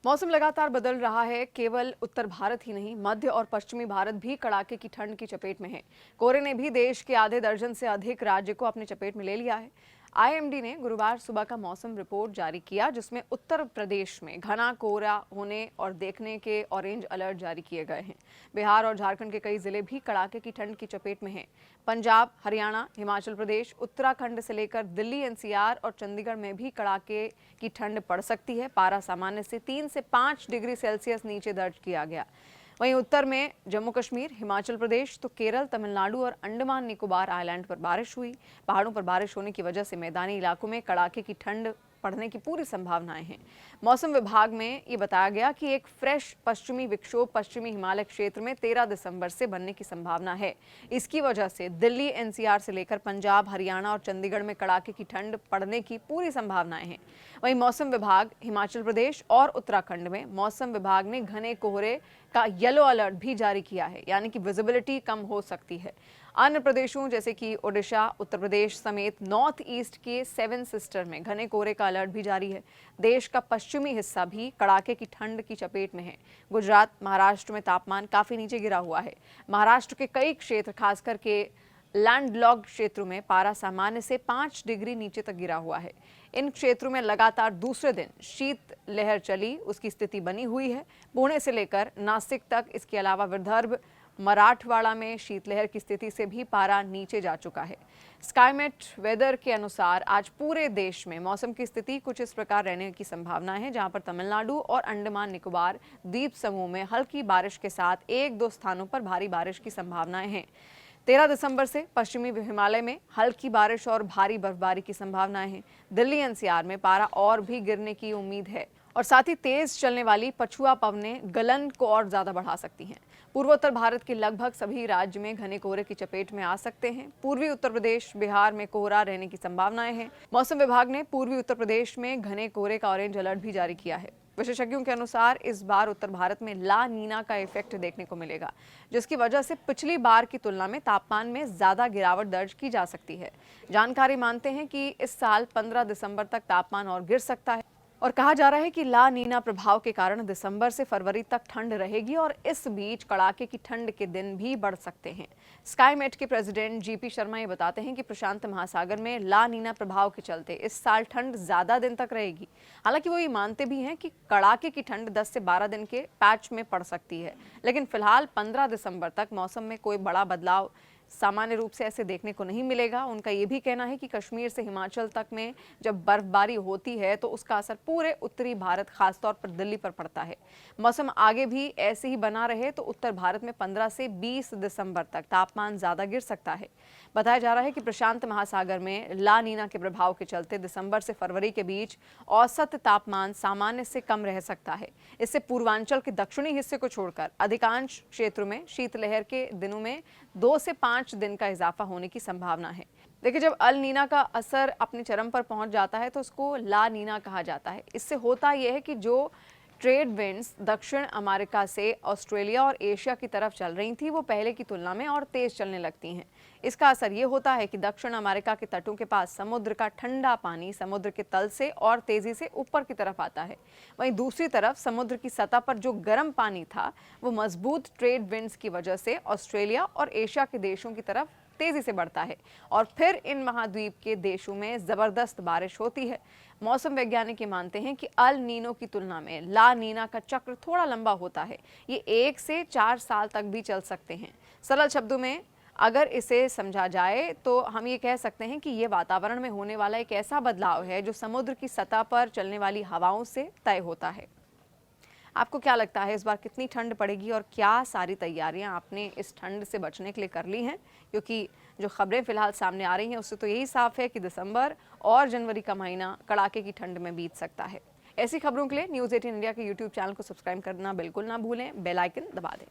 मौसम लगातार बदल रहा है। केवल उत्तर भारत ही नहीं, मध्य और पश्चिमी भारत भी कड़ाके की ठंड की चपेट में है। कोहरे ने भी देश के आधे दर्जन से अधिक राज्य को अपनी चपेट में ले लिया है। आईएमडी ने गुरुवार सुबह का मौसम रिपोर्ट जारी किया, जिसमें उत्तर प्रदेश में घना कोहरा होने और देखने के ऑरेंज अलर्ट जारी किए गए हैं। बिहार और झारखंड के कई जिले भी कड़ाके की ठंड की चपेट में हैं। पंजाब, हरियाणा, हिमाचल प्रदेश, उत्तराखंड से लेकर दिल्ली, एनसीआर और चंडीगढ़ में भी कड़ाके की ठंड पड़ सकती है। पारा सामान्य से 3 से 5 डिग्री सेल्सियस नीचे दर्ज किया गया। वहीं उत्तर में जम्मू कश्मीर, हिमाचल प्रदेश तो केरल, तमिलनाडु और अंडमान निकोबार आइलैंड पर बारिश हुई। पहाड़ों पर बारिश होने की वजह से मैदानी इलाकों में कड़ाके की ठंड पड़ने की पूरी संभावनाएं हैं। मौसम विभाग में ये बताया गया कि एक फ्रेश पश्चिमी विक्षोभ पश्चिमी हिमालय क्षेत्र में 13 दिसंबर से बनने की संभावना है। इसकी वजह से दिल्ली, एनसीआर से लेकर पंजाब, हरियाणा और चंडीगढ़ में कड़ाके की ठंड पड़ने की पूरी संभावनाएं हैं। वहीं मौसम विभाग हिमाचल प्रदेश और उत्तराखंड में मौसम विभाग ने घने कोहरे का येलो अलर्ट भी जारी किया है, यानी कि विजिबिलिटी कम हो सकती है। अन्य प्रदेशों जैसे कि ओडिशा, उत्तर प्रदेश समेत नॉर्थ ईस्ट के 7 सिस्टर में घने कोहरे का अलर्ट भी जारी है। देश का पश्चिमी हिस्सा भी कड़ाके की ठंड की चपेट में है। गुजरात, महाराष्ट्र में तापमान काफी नीचे गिरा हुआ है। महाराष्ट्र के कई क्षेत्र, खासकर के लैंडलॉक्ड क्षेत्रों में पारा सामान्य से 5 डिग्री नीचे तक गिरा हुआ है। इन क्षेत्रों में लगातार दूसरे दिन शीत लहर चली, उसकी स्थिति बनी हुई है। पुणे से लेकर नासिक तक, इसके अलावा विदर्भ, मराठवाड़ा में शीतलहर की स्थिति से भी पारा नीचे जा चुका है। स्काईमेट वेदर के अनुसार आज पूरे देश में मौसम की स्थिति कुछ इस प्रकार रहने की संभावना है, जहां पर तमिलनाडु और अंडमान निकोबार द्वीप समूह में हल्की बारिश के साथ 1-2 स्थानों पर भारी बारिश की संभावनाएं हैं। 13 दिसंबर से पश्चिमी हिमालय में हल्की बारिश और भारी बर्फबारी की संभावनाएं हैं। दिल्ली, एनसीआर में पारा और भी गिरने की उम्मीद है और साथ ही तेज चलने वाली पछुआ पवनें गलन को और ज्यादा बढ़ा सकती हैं। पूर्वोत्तर भारत के लगभग सभी राज्य में घने कोहरे की चपेट में आ सकते हैं। पूर्वी उत्तर प्रदेश, बिहार में कोहरा रहने की संभावनाएं हैं। मौसम विभाग ने पूर्वी उत्तर प्रदेश में घने कोहरे का ऑरेंज अलर्ट भी जारी किया है। विशेषज्ञों के अनुसार इस बार उत्तर भारत में ला नीना का इफेक्ट देखने को मिलेगा, जिसकी वजह से पिछली बार की तुलना में तापमान में ज्यादा गिरावट दर्ज की जा सकती है। जानकारी मानते हैं कि इस साल 15 दिसंबर तक तापमान और गिर सकता है और कहा जा रहा है कि ला नीना प्रभाव के कारण दिसंबर से फरवरी तक ठंड रहेगी और इस बीच कड़ाके की ठंड के दिन भी बढ़ सकते हैं। स्काईमेट के प्रेसिडेंट जीपी शर्मा ये बताते हैं कि प्रशांत महासागर में ला नीना प्रभाव के चलते इस साल ठंड ज्यादा दिन तक रहेगी। हालांकि वो ये मानते भी हैं कि कड़ाके की ठंड 10 से 12 दिन के पैच में पड़ सकती है, लेकिन फिलहाल 15 दिसंबर तक मौसम में कोई बड़ा बदलाव सामान्य रूप से ऐसे देखने को नहीं मिलेगा। उनका ये भी कहना है कि कश्मीर से हिमाचल तक में जब बर्फबारी होती है तो उसका असर पूरे उत्तरी भारत, खासतौर पर दिल्ली पर पड़ता है। मौसम आगे भी ऐसे ही बना रहे तो उत्तर भारत में 15 से 20 दिसंबर तक तापमान ज्यादा गिर सकता है। बताया जा रहा है कि प्रशांत महासागर में ला नीना के प्रभाव के चलते दिसंबर से फरवरी के बीच औसत तापमान सामान्य से कम रह सकता है। इससे पूर्वांचल के दक्षिणी हिस्से को छोड़कर अधिकांश क्षेत्रों में शीतलहर के दिनों में 2 से 5 दिन का इजाफा होने की संभावना है। देखिए, जब अल नीना का असर अपने चरम पर पहुंच जाता है तो उसको ला नीना कहा जाता है। इससे होता यह है कि जो ट्रेड विंड्स दक्षिण अमेरिका से ऑस्ट्रेलिया और एशिया की तरफ चल रही थी, वो पहले की तुलना में और तेज चलने लगती हैं। इसका असर ये होता है कि दक्षिण अमेरिका के तटों के पास समुद्र का ठंडा पानी समुद्र के तल से और तेजी से ऊपर की तरफ आता है। वहीं दूसरी तरफ समुद्र की सतह पर जो गर्म पानी था, वो मजबूत ट्रेड विंड्स की वजह से ऑस्ट्रेलिया और एशिया के देशों की तरफ तेजी से बढ़ता है और फिर इन महाद्वीप के देशों में जबरदस्त बारिश होती है। मौसम वैज्ञानिक ये मानते हैं कि अल नीनो की तुलना में ला नीना का चक्र थोड़ा लंबा होता है। ये 1 से 4 साल तक भी चल सकते हैं। सरल शब्दों में अगर इसे समझा जाए तो हम ये कह सकते हैं कि ये वातावरण में होने वाला एक ऐसा बदलाव है जो समुद्र की सतह पर चलने वाली हवाओं से तय होता है। आपको क्या लगता है, इस बार कितनी ठंड पड़ेगी और क्या सारी तैयारियां आपने इस ठंड से बचने के लिए कर ली हैं? क्योंकि जो खबरें फिलहाल सामने आ रही हैं उससे तो यही साफ है कि दिसंबर और जनवरी का महीना कड़ाके की ठंड में बीत सकता है। ऐसी खबरों के लिए न्यूज़ 18 इंडिया के यूट्यूब चैनल को सब्सक्राइब करना बिल्कुल ना भूलें, बेल आइकन दबा दें।